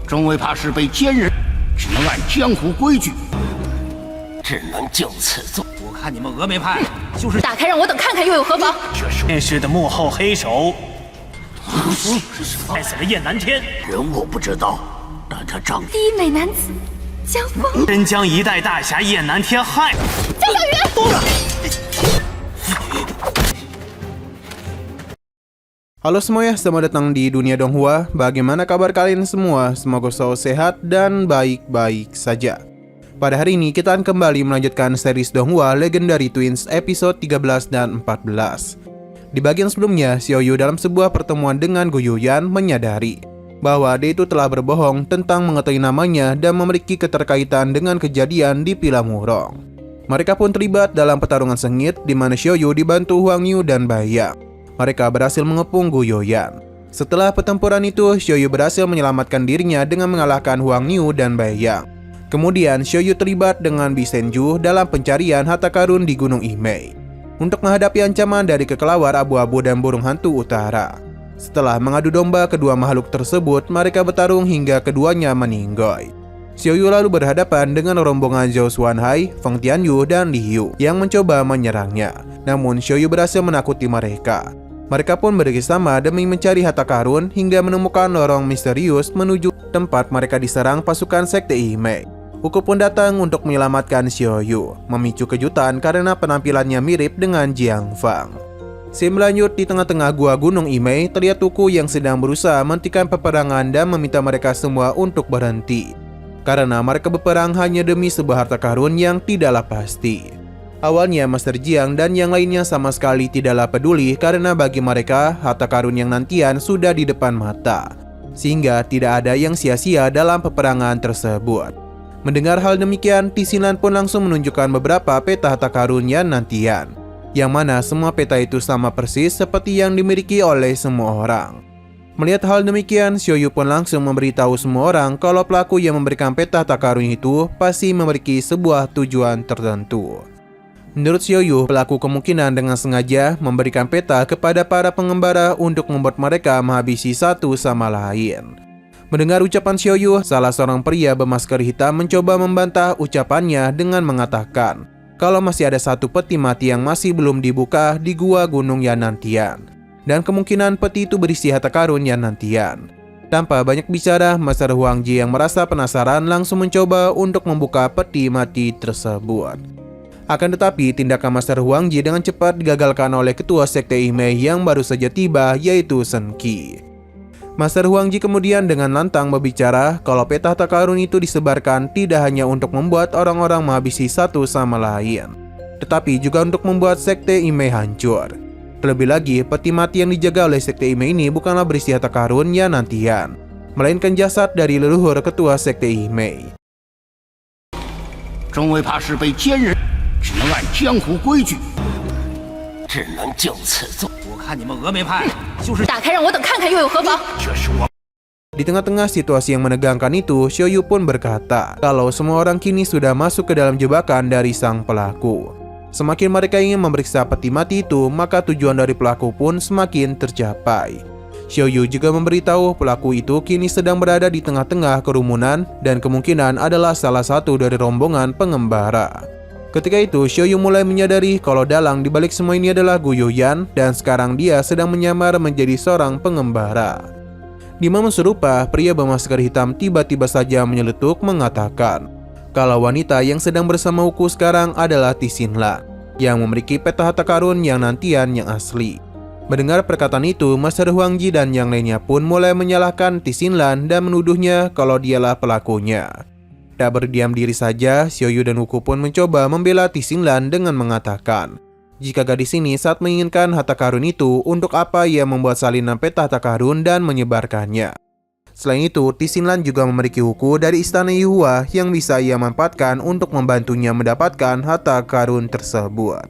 众位怕是被奸人，只能按江湖规矩，只能就此做。我看你们峨眉派就是打开让我等看看又有何妨？这是这事的幕后黑手，害死了燕南天。人我不知道，但他丈夫第一美男子江枫，真将一代大侠燕南天害了。江小云。Halo semuanya, selamat datang di Dunia Donghua. Bagaimana kabar kalian semua? Semoga selalu sehat dan baik-baik saja. Pada hari ini kita akan kembali melanjutkan series Donghua Legendary Twins episode 13 dan 14. Di bagian sebelumnya, Xiaoyu dalam sebuah pertemuan dengan Gu Yuyan menyadari bahwa dia itu telah berbohong tentang mengetahui namanya dan memiliki keterkaitan dengan kejadian di Pilam Wurong. Mereka pun terlibat dalam pertarungan sengit di mana Xiaoyu dibantu Huang Yu dan Baiyang. Mereka berhasil mengepung Gu Yuyan. Setelah pertempuran itu, Xiaoyu berhasil menyelamatkan dirinya dengan mengalahkan Huang Yu dan Baiyang. Kemudian, Xiaoyu terlibat dengan Bi Senju dalam pencarian harta karun di Gunung Imei untuk menghadapi ancaman dari kekelawar abu-abu dan burung hantu utara. Setelah mengadu domba kedua makhluk tersebut, mereka bertarung hingga keduanya meninggoy. Xiaoyu lalu berhadapan dengan rombongan Zhou Xuanhai, Feng Tianyu, dan Li Yu yang mencoba menyerangnya. Namun, Xiaoyu berhasil menakuti mereka. Mereka pun bekerjasama demi mencari harta karun hingga menemukan lorong misterius menuju tempat mereka diserang pasukan Sekte Imei. Huku pun datang untuk menyelamatkan Xiaoyu, memicu kejutan karena penampilannya mirip dengan Jiang Fang. Berlanjut di tengah-tengah gua Gunung Imei, terlihat Huku yang sedang berusaha menghentikan peperangan dan meminta mereka semua untuk berhenti. Karena mereka berperang hanya demi sebuah harta karun yang tidaklah pasti. Awalnya Master Jiang dan yang lainnya sama sekali tidaklah peduli karena bagi mereka harta karun yang nantian sudah di depan mata, sehingga tidak ada yang sia-sia dalam peperangan tersebut. Mendengar hal demikian, Tisinan pun langsung menunjukkan beberapa peta harta karun yang nantian, yang mana semua peta itu sama persis seperti yang dimiliki oleh semua orang. Melihat hal demikian, Xiaoyu pun langsung memberitahu semua orang kalau pelaku yang memberikan peta harta karun itu pasti memiliki sebuah tujuan tertentu. Menurut Xiaoyu, pelaku kemungkinan dengan sengaja memberikan peta kepada para pengembara untuk membuat mereka menghabisi satu sama lain. Mendengar ucapan Xiaoyu, salah seorang pria bermasker hitam mencoba membantah ucapannya dengan mengatakan kalau masih ada satu peti mati yang masih belum dibuka di gua Gunung Yanantian, dan kemungkinan peti itu berisi harta karun Yanantian. Tanpa banyak bicara, Master Huang Ji yang merasa penasaran langsung mencoba untuk membuka peti mati tersebut. Akan tetapi, tindakan Master Huang Ji dengan cepat digagalkan oleh ketua Sekte Imei yang baru saja tiba, yaitu Shen Qi. Master Huang Ji kemudian dengan lantang berbicara kalau peta harta karun itu disebarkan tidak hanya untuk membuat orang-orang menghabisi satu sama lain, tetapi juga untuk membuat Sekte Imei hancur. Terlebih lagi, peti mati yang dijaga oleh Sekte Imei ini bukanlah berisi harta karun Yanantian, melainkan jasad dari leluhur ketua Sekte Imei. 众位怕是被奸人，只能按江湖规矩，只能就此做。我看你们峨眉派就是打开让我等看看又有何妨？这是我。 Di tengah-tengah situasi yang menegangkan itu, Xiaoyu pun berkata kalau semua orang kini sudah masuk ke dalam jebakan dari sang pelaku. Semakin mereka ingin memeriksa peti mati itu, maka tujuan dari pelaku pun semakin tercapai. Xiaoyu juga memberitahu pelaku itu kini sedang berada di tengah-tengah kerumunan dan kemungkinan adalah salah satu dari rombongan pengembara. Ketika itu, Xiaoyu mulai menyadari kalau dalang dibalik semua ini adalah Gu Yuyan dan sekarang dia sedang menyamar menjadi seorang pengembara. Di momen serupa, pria bermasker hitam tiba-tiba saja menyeletuk mengatakan kalau wanita yang sedang bersama Huku sekarang adalah Tixinlan yang memiliki peta harta karun yang nantian yang asli. Mendengar perkataan itu, Master Huang Ji dan yang lainnya pun mulai menyalahkan Tixinlan dan menuduhnya kalau dialah pelakunya. Tak berdiam diri saja, Xiaoyu dan Huku pun mencoba membela Tixinlan dengan mengatakan jika gadis ini saat menginginkan harta karun itu, untuk apa ia membuat salinan peta harta karun dan menyebarkannya. Selain itu, Tixinlan juga memiliki Huku dari istana Yuhua yang bisa ia manfaatkan untuk membantunya mendapatkan harta karun tersebut.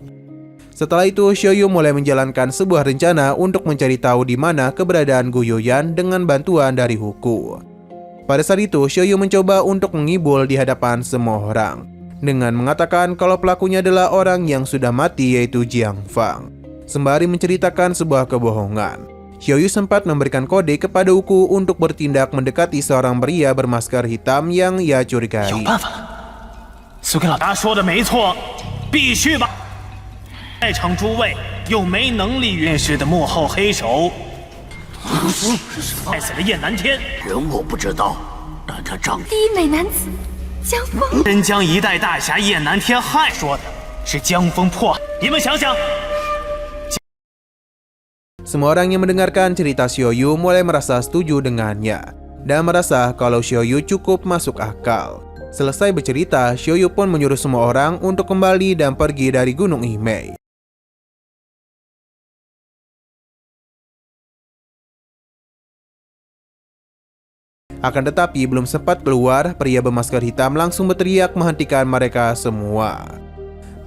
Setelah itu, Xiaoyu mulai menjalankan sebuah rencana untuk mencari tahu di mana keberadaan Gu Yuyan dengan bantuan dari Huku. Pada saat itu, Xiaoyu mencoba untuk mengibul di hadapan semua orang dengan mengatakan kalau pelakunya adalah orang yang sudah mati, yaitu Jiang Fang, sembari menceritakan sebuah kebohongan, Xiaoyu sempat memberikan kode kepada Wuku untuk bertindak mendekati seorang pria bermasker hitam yang ia 有 curigai. 办法，苏给老大说的没错，必须把在场诸位有没能力允许的幕后黑手，害死了叶南天，人我不知道，但他长第一美男子江枫，真将一代大侠叶南天害，说的是江枫破。你们想想， Semua orang yang mendengarkan cerita Xiaoyu mulai merasa setuju dengannya dan merasa kalau Xiaoyu cukup masuk akal. Selesai bercerita, Xiaoyu pun menyuruh semua orang untuk kembali dan pergi dari Gunung Imei. Akan tetapi belum sempat keluar, pria bermasker hitam langsung berteriak menghentikan mereka semua.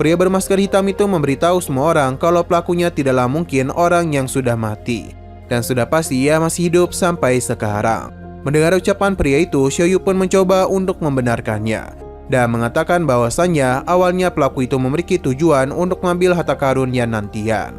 Pria bermasker hitam itu memberitahu semua orang kalau pelakunya tidaklah mungkin orang yang sudah mati, dan sudah pasti ia masih hidup sampai sekarang. Mendengar ucapan pria itu, Xiaoyu pun mencoba untuk membenarkannya dan mengatakan bahwasannya awalnya pelaku itu memiliki tujuan untuk mengambil harta karun Yanantian.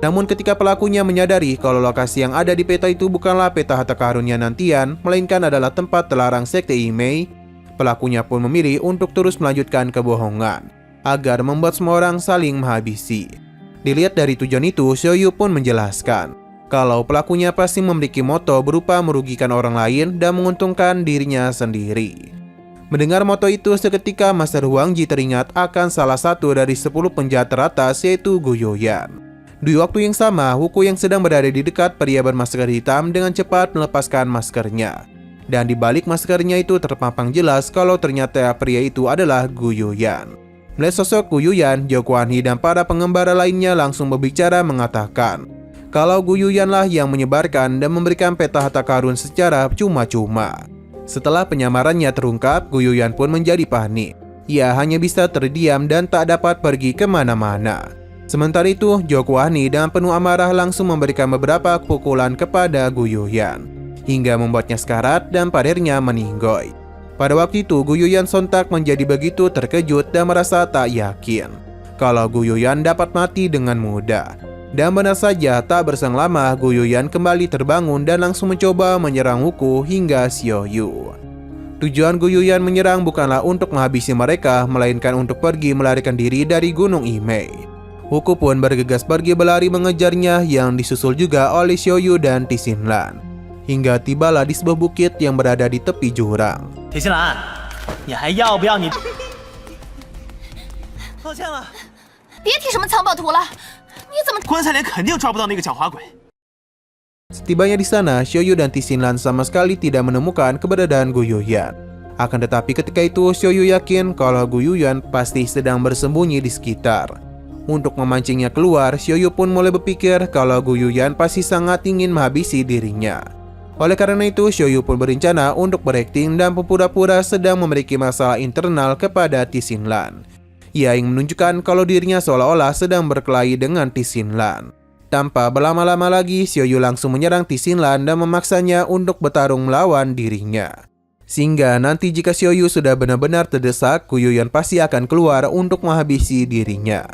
Namun ketika pelakunya menyadari kalau lokasi yang ada di peta itu bukanlah peta harta karun Yanantian, melainkan adalah tempat terlarang Sekte Imei, pelakunya pun memilih untuk terus melanjutkan kebohongan agar membuat semua orang saling menghabisi. Dilihat dari tujuan itu, Xiaoyu pun menjelaskan kalau pelakunya pasti memiliki moto berupa merugikan orang lain dan menguntungkan dirinya sendiri. Mendengar moto itu, seketika Master Huang Ji teringat akan salah satu dari 10 penjahat teratas, yaitu Gu Youyan. Di waktu yang sama, Wuku yang sedang berada di dekat pria bermasker hitam dengan cepat melepaskan maskernya. Dan di balik maskernya itu terpampang jelas kalau ternyata pria itu adalah Gu Youyan. Melihat sosok Gu Youyan, Zhou Guanyi dan para pengembara lainnya langsung berbicara mengatakan kalau Gu Youyan lah yang menyebarkan dan memberikan peta harta karun secara cuma-cuma. Setelah penyamarannya terungkap, Gu Youyan pun menjadi panik. Ia hanya bisa terdiam dan tak dapat pergi kemana-mana. Sementara itu, Zhou Guanyi dengan penuh amarah langsung memberikan beberapa pukulan kepada Gu Youyan hingga membuatnya sekarat dan pada akhirnya meninggoy. Pada waktu itu, Gu Youyan sontak menjadi begitu terkejut dan merasa tak yakin kalau Gu Youyan dapat mati dengan mudah. Dan benar saja, tak berselang lama Gu Youyan kembali terbangun dan langsung mencoba menyerang Wuku hingga Xiaoyu. Tujuan Gu Youyan menyerang bukanlah untuk menghabisi mereka, melainkan untuk pergi melarikan diri dari Gunung Imei. Wuku pun bergegas pergi berlari mengejarnya yang disusul juga oleh Xiaoyu dan Tixinlan. Hingga tibalah di sebuah bukit yang berada di tepi jurang. 铁心兰，你还要不要你？抱歉了，别提什么藏宝图了，你怎么？棺材里肯定抓不到那个狡猾鬼。 Setibanya di sana, Xiaoyu dan Tixinlan sama sekali tidak menemukan keberadaan Gu Youyan. Akan tetapi ketika itu, Xiaoyu yakin kalau Gu Youyan pasti sedang bersembunyi di sekitar. Untuk memancingnya keluar, Xiaoyu pun mulai berpikir kalau Gu Youyan pasti sangat ingin menghabisi dirinya. Oleh karena itu, Xiaoyu pun berencana untuk berakting dan berpura-pura sedang memiliki masalah internal kepada Tixinlan. Ia ingin menunjukkan kalau dirinya seolah-olah sedang berkelahi dengan Tixinlan. Tanpa berlama-lama lagi, Xiaoyu langsung menyerang Tixinlan dan memaksanya untuk bertarung melawan dirinya. Sehingga nanti jika Xiaoyu sudah benar-benar terdesak, Gu Youyan pasti akan keluar untuk menghabisi dirinya.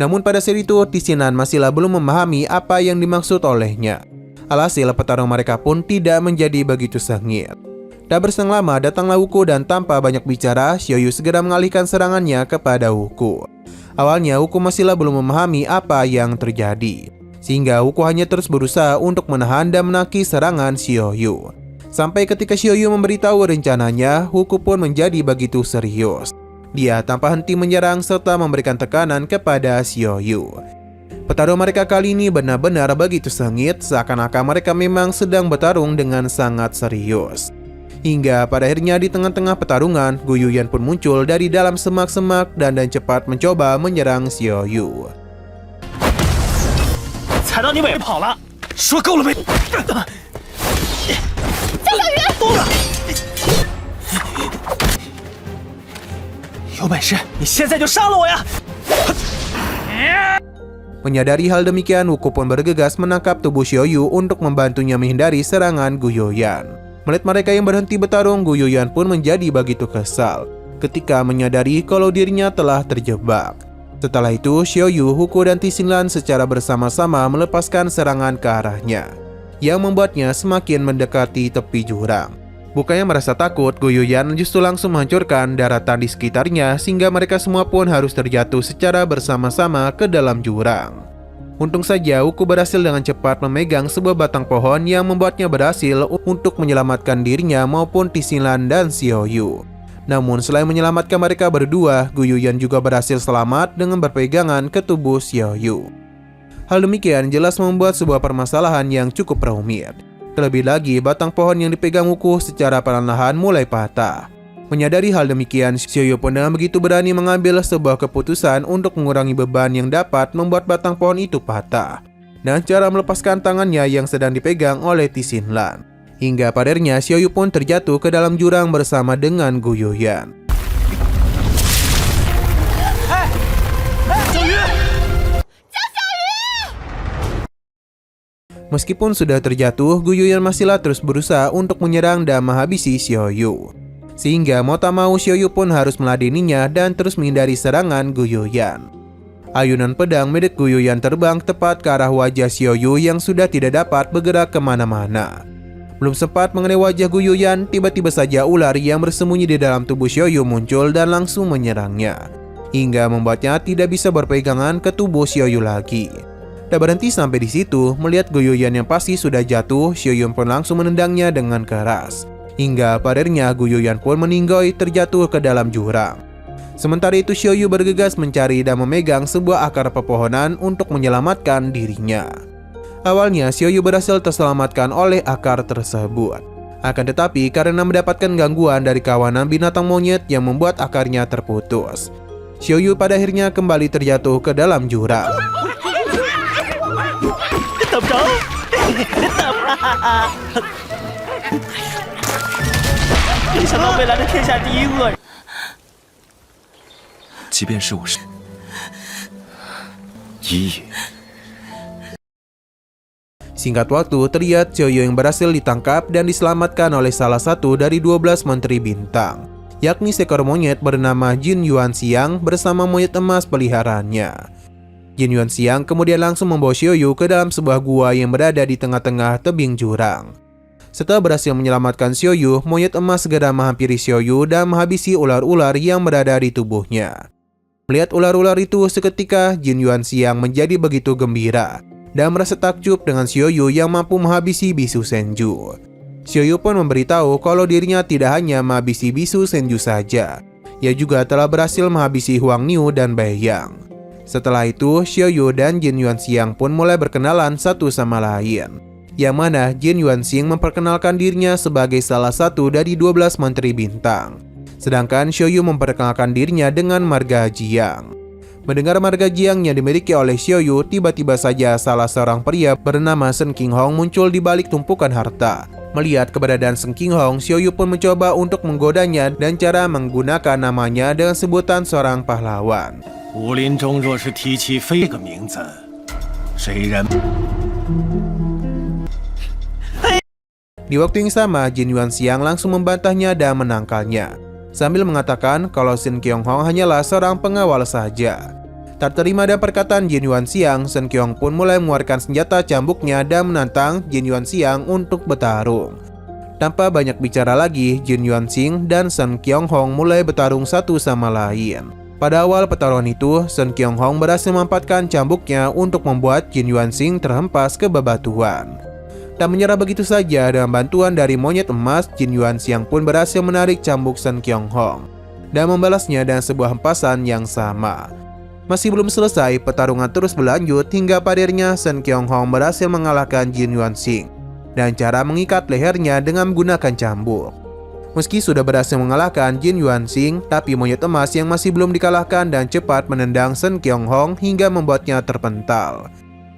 Namun pada saat itu, Tixinlan masihlah belum memahami apa yang dimaksud olehnya. Alhasil petarung mereka pun tidak menjadi begitu sengit. Tak berselang lama datanglah Wuku dan tanpa banyak bicara, Xiaoyu segera mengalihkan serangannya kepada Wuku. Awalnya Wuku masihlah belum memahami apa yang terjadi, sehingga Wuku hanya terus berusaha untuk menahan dan menangkis serangan Xiaoyu. Sampai ketika Xiaoyu memberitahu rencananya, Wuku pun menjadi begitu serius. Dia tanpa henti menyerang serta memberikan tekanan kepada Xiaoyu. Petarung mereka kali ini benar-benar begitu sengit, seakan-akan mereka memang sedang bertarung dengan sangat serius. Hingga pada akhirnya di tengah-tengah pertarungan, Gu Youyan pun muncul dari dalam semak-semak dan cepat mencoba menyerang Xiaoyu. 踩到你尾跑了，说够了没？江小鱼，够了！有本事你现在就杀了我呀！ Menyadari hal demikian, Wuku pun bergegas menangkap tubuh Xiaoyu untuk membantunya menghindari serangan Gu Youyan. Melihat mereka yang berhenti bertarung, Gu Youyan pun menjadi begitu kesal ketika menyadari kalau dirinya telah terjebak. Setelah itu, Xiaoyu, Wuku dan Tixinlan secara bersama-sama melepaskan serangan ke arahnya. yang membuatnya semakin mendekati tepi jurang. Bukannya merasa takut, Guyuyan justru langsung menghancurkan daratan di sekitarnya sehingga mereka semua pun harus terjatuh secara bersama-sama ke dalam jurang. Untung saja Wuku berhasil dengan cepat memegang sebuah batang pohon yang membuatnya berhasil untuk menyelamatkan dirinya maupun Tixinlan dan Xiaoyu. Namun selain menyelamatkan mereka berdua, Guyuyan juga berhasil selamat dengan berpegangan ke tubuh Xiaoyu. Hal demikian jelas membuat sebuah permasalahan yang cukup rumit. Terlebih lagi, batang pohon yang dipegang Wuku secara perlahan mulai patah. Menyadari hal demikian, Xiaoyu pun dengan begitu berani mengambil sebuah keputusan untuk mengurangi beban yang dapat membuat batang pohon itu patah, dengan cara melepaskan tangannya yang sedang dipegang oleh Tixinlan. Hingga pada akhirnya Xiaoyu pun terjatuh ke dalam jurang bersama dengan Guyuyan. Meskipun sudah terjatuh, Guyuyan masihlah terus berusaha untuk menyerang dan menghabisi Xiaoyu. Sehingga mau tak mau Xiaoyu pun harus meladeninya dan terus menghindari serangan Guyuyan. Ayunan pedang milik Guyuyan terbang tepat ke arah wajah Xiaoyu yang sudah tidak dapat bergerak kemana-mana. Belum sempat mengenai wajah Guyuyan, tiba-tiba saja ular yang bersembunyi di dalam tubuh Xiaoyu muncul dan langsung menyerangnya, hingga membuatnya tidak bisa berpegangan ke tubuh Xiaoyu lagi. Tak berhenti sampai di situ, melihat Guyuyan yang pasti sudah jatuh, Xiaoyu pun langsung menendangnya dengan keras. Hingga pada akhirnya Guyuyan pun meninggoy terjatuh ke dalam jurang. Sementara itu Xiaoyu bergegas mencari dan memegang sebuah akar pepohonan untuk menyelamatkan dirinya. Awalnya Xiaoyu berhasil terselamatkan oleh akar tersebut. Akan tetapi karena mendapatkan gangguan dari kawanan binatang monyet yang membuat akarnya terputus, Xiaoyu pada akhirnya kembali terjatuh ke dalam jurang. 打不着，打不没想到未来的天下第一恶人。即便是我是一也。 Singkat waktu, terlihat Xiaoyu yang berhasil ditangkap dan diselamatkan oleh salah satu dari 12 menteri bintang, yakni seekor monyet bernama Jin Yuanxiang bersama monyet emas peliharaannya. Jin Yuanxiang kemudian langsung membawa Xiaoyu ke dalam sebuah gua yang berada di tengah-tengah tebing jurang. Setelah berhasil menyelamatkan Xiaoyu, monyet emas segera menghampiri Xiaoyu dan menghabisi ular-ular yang berada di tubuhnya. Melihat ular-ular itu, seketika Jin Yuanxiang menjadi begitu gembira dan merasa takjub dengan Xiaoyu yang mampu menghabisi bisu Senju. Xiaoyu pun memberitahu kalau dirinya tidak hanya menghabisi bisu Senju saja, ia juga telah berhasil menghabisi Huang Niu dan Bai Yang. Setelah itu, Xiaoyu dan Jin Yuanxiang pun mulai berkenalan satu sama lain, yang mana Jin Yuanxing memperkenalkan dirinya sebagai salah satu dari 12 menteri bintang, sedangkan Xiaoyu memperkenalkan dirinya dengan marga Jiang. Mendengar marga Jiang yang dimiliki oleh Xiaoyu, tiba-tiba saja salah seorang pria bernama Shen Qinghong muncul di balik tumpukan harta. Melihat keberadaan Shen Qinghong, Xiaoyu pun mencoba untuk menggodanya dan cara menggunakan namanya dengan sebutan seorang pahlawan. 武林中若是提起非这个名字，谁人？ Di waktu yang sama, Jin Yuanxiang langsung membantahnya dan menangkalnya, sambil mengatakan kalau Shen Qinghong hanyalah seorang pengawal saja. Tak terima dengan perkataan Jin Yuanxiang, Shen Qinghong pun mulai mengeluarkan senjata cambuknya dan menantang Jin Yuanxiang untuk bertarung. Tanpa banyak bicara lagi, Jin Yuanxing dan Shen Qinghong mulai bertarung satu sama lain. Pada awal pertarungan itu, Shen Qinghong berhasil memanfaatkan cambuknya untuk membuat Jin Yuanxing terhempas ke bebatuan. Tak menyerah begitu saja, dengan bantuan dari monyet emas, Jin Yuanxiang pun berhasil menarik cambuk Shen Qinghong dan membalasnya dengan sebuah hempasan yang sama. Masih belum selesai, pertarungan terus berlanjut hingga pada akhirnya Shen Qinghong berhasil mengalahkan Jin Yuanxing dan cara mengikat lehernya dengan menggunakan cambuk. Meski sudah berhasil mengalahkan Jin Yuanxing, tapi monyet emas yang masih belum dikalahkan dan cepat menendang Shen Qinghong hingga membuatnya terpental.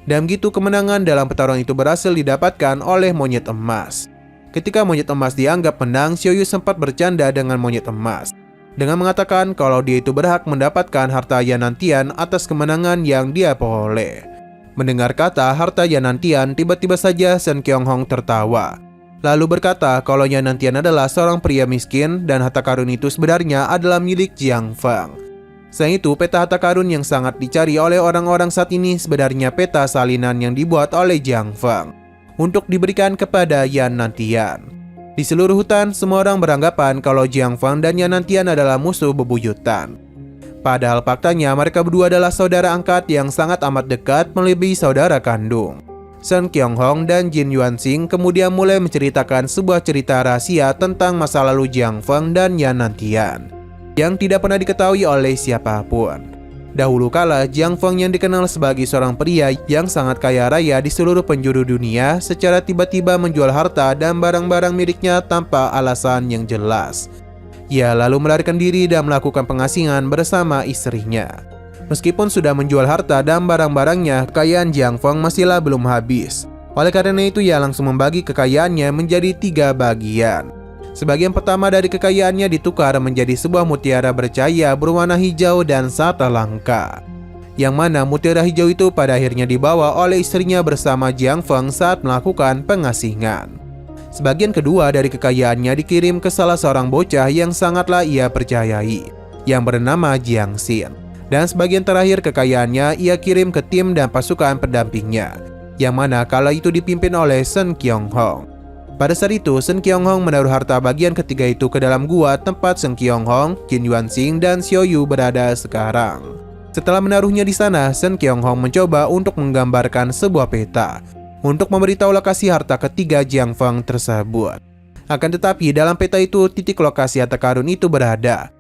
Dan begitu kemenangan dalam pertarungan itu berhasil didapatkan oleh monyet emas. Ketika monyet emas dianggap menang, Xiaoyu sempat bercanda dengan monyet emas dengan mengatakan kalau dia itu berhak mendapatkan harta Yanantian atas kemenangan yang dia peroleh. Mendengar kata harta Yanantian, tiba-tiba saja Shen Qinghong tertawa, lalu berkata kalau Yanantian adalah seorang pria miskin dan harta karun itu sebenarnya adalah milik Jiang Feng. Selain itu, peta harta karun yang sangat dicari oleh orang-orang saat ini sebenarnya peta salinan yang dibuat oleh Jiang Feng. untuk diberikan kepada Yan Nantian. Di seluruh hutan, semua orang beranggapan kalau Jiang Feng dan Yan Nantian adalah musuh bebuyutan. Padahal faktanya mereka berdua adalah saudara angkat yang sangat amat dekat melebihi saudara kandung. Shen Qianghong dan Jin Yuanxing kemudian mulai menceritakan sebuah cerita rahasia tentang masa lalu Jiang Feng dan Yan Nantian yang tidak pernah diketahui oleh siapapun. Dahulu kala, Jiang Feng yang dikenal sebagai seorang pria yang sangat kaya raya di seluruh penjuru dunia secara tiba-tiba menjual harta dan barang-barang miliknya tanpa alasan yang jelas. Ia lalu melarikan diri dan melakukan pengasingan bersama istrinya. Meskipun sudah menjual harta dan barang-barangnya, kekayaan Jiang Feng masihlah belum habis. Oleh karena itu, ia langsung membagi kekayaannya menjadi 3 bagian. Sebagian pertama dari kekayaannya ditukar menjadi sebuah mutiara bercahaya berwarna hijau dan sangat langka. Yang mana mutiara hijau itu pada akhirnya dibawa oleh istrinya bersama Jiang Feng saat melakukan pengasingan. Sebagian kedua dari kekayaannya dikirim ke salah seorang bocah yang sangatlah ia percayai, yang bernama Jiang Xin. Dan sebagian terakhir kekayaannya ia kirim ke tim dan pasukan pendampingnya, yang mana kala itu dipimpin oleh Shen Qianghong. Pada saat itu, Shen Qianghong menaruh harta bagian ketiga itu ke dalam gua tempat Shen Qianghong, Jin Yuanxing, dan Xiao Yu berada sekarang. Setelah menaruhnya di sana, Shen Qianghong mencoba untuk menggambarkan sebuah peta untuk memberitahu lokasi harta ketiga Jiang Feng tersebut. Akan tetapi dalam peta itu titik lokasi harta karun itu berada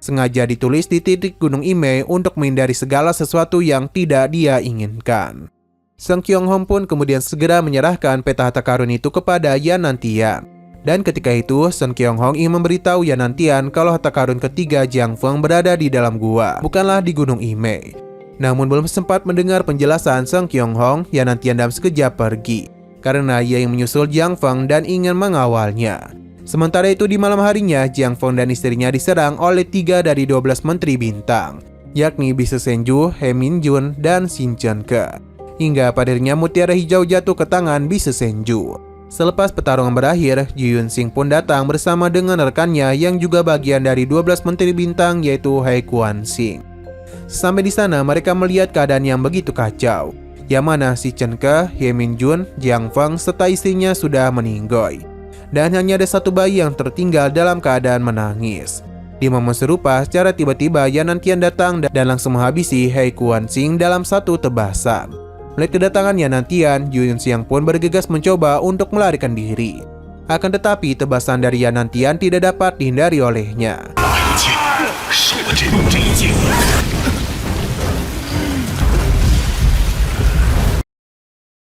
sengaja ditulis di titik Gunung Imei untuk menghindari segala sesuatu yang tidak dia inginkan. Shen Qianghong pun kemudian segera menyerahkan peta harta karun itu kepada Yan Nantian. Dan ketika itu, Shen Qianghong ingin memberitahu Yan Nantian kalau harta karun ketiga Jiang Feng berada di dalam gua, bukanlah di Gunung Imei. Namun belum sempat mendengar penjelasan Shen Qianghong, Yan Nantian dalam sekejap pergi, karena ia yang menyusul Jiang Feng dan ingin mengawalnya. Sementara itu di malam harinya, Jiang Feng dan istrinya diserang oleh 3 dari 12 menteri bintang, yakni Bise Senju, He Minjun, dan Xin Zhenke. Hingga pada akhirnya mutiara hijau jatuh ke tangan Bise Senju. Selepas pertarungan berakhir, Ji Yuanxing pun datang bersama dengan rekannya yang juga bagian dari 12 menteri bintang yaitu He Guanxing. Sampai di sana mereka melihat keadaan yang begitu kacau, yang mana si Zhenke, He Minjun, Jiang Feng serta istrinya sudah meninggoy. Dan hanya ada satu bayi yang tertinggal dalam keadaan menangis. Di momen serupa, secara tiba-tiba Yan Nantian datang dan langsung menghabisi He Guanxing dalam satu tebasan. Melihat kedatangan Yan Nantian, Yu Yunxiang pun bergegas mencoba untuk melarikan diri. Akan tetapi tebasan dari Yan Nantian tidak dapat dihindari olehnya.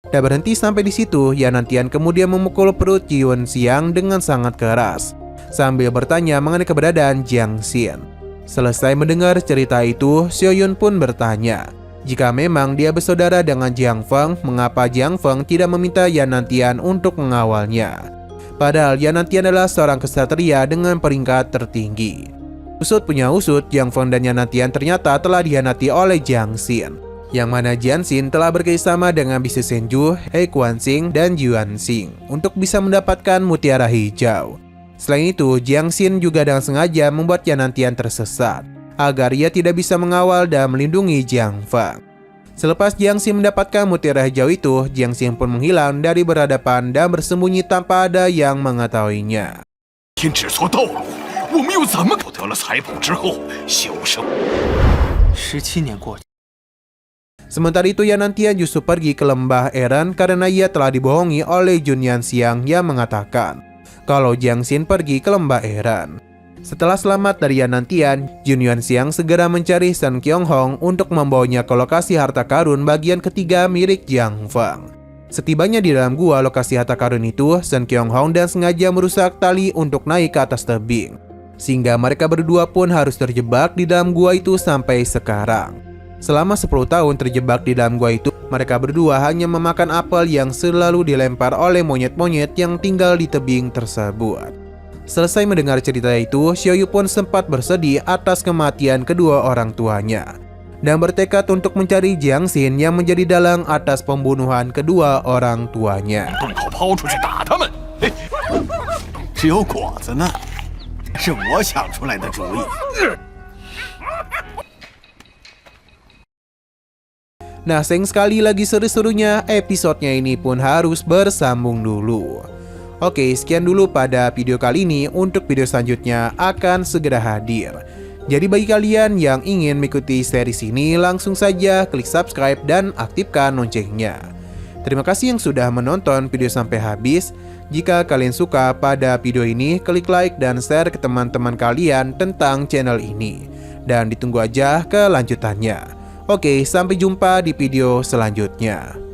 Tak berhenti sampai di situ, Yan Nantian kemudian memukul perut Ji Yunxiang dengan sangat keras, sambil bertanya mengenai keberadaan Jiang Xin. Selesai mendengar cerita itu, Xiao Yun pun bertanya, jika memang dia bersaudara dengan Jiang Feng, mengapa Jiang Feng tidak meminta Yan Nantian untuk mengawalnya? Padahal Yan Nantian adalah seorang kesatria dengan peringkat tertinggi. Usut punya usut, Jiang Feng dan Yan Nantian ternyata telah dihianati oleh Jiang Xin, yang mana Jiang Xin telah bekerjasama dengan Bise Senju, He Guanxing, dan Ji Yuanxing untuk bisa mendapatkan mutiara hijau. Selain itu, Jiang Xin juga dengan sengaja membuat Yan Nantian tersesat agar ia tidak bisa mengawal dan melindungi Jiang Feng. Selepas Jiang Xin mendapatkan mutiara hijau itu, Jiang Xin pun menghilang dari berhadapan dan bersembunyi tanpa ada yang mengetahuinya. 17年过去。 Sementara itu Yan Nantian justru pergi ke lembah Eran karena ia telah dibohongi oleh Jun Yanxiang yang mengatakan kalau Jiang Xin pergi ke lembah Eran. Setelah selamat dari Yan Nantian, Jun Yanxiang segera mencari Shen Qianghong untuk membawanya ke lokasi harta karun bagian ketiga milik Jiang Feng. Setibanya di dalam gua lokasi harta karun itu, Shen Qianghong dan sengaja merusak tali untuk naik ke atas tebing, sehingga mereka berdua pun harus terjebak di dalam gua itu sampai sekarang. Selama 10 tahun terjebak di dalam gua itu, mereka berdua hanya memakan apel yang selalu dilempar oleh monyet-monyet yang tinggal di tebing tersebut. Selesai mendengar cerita itu, Xiao Yu pun sempat bersedih atas kematian kedua orang tuanya dan bertekad untuk mencari Jiang Xin yang menjadi dalang atas pembunuhan kedua orang tuanya. 只有果子呢，是我想出来的主意。Nah, sayang sekali lagi seru-serunya episodenya ini pun harus bersambung dulu. Oke, sekian dulu pada video kali ini. Untuk video selanjutnya akan segera hadir. Jadi bagi kalian yang ingin mengikuti series ini, langsung saja klik subscribe dan aktifkan loncengnya. Terima kasih yang sudah menonton video sampai habis. Jika kalian suka pada video ini, klik like dan share ke teman-teman kalian tentang channel ini. Dan ditunggu aja kelanjutannya. Oke, sampai jumpa di video selanjutnya.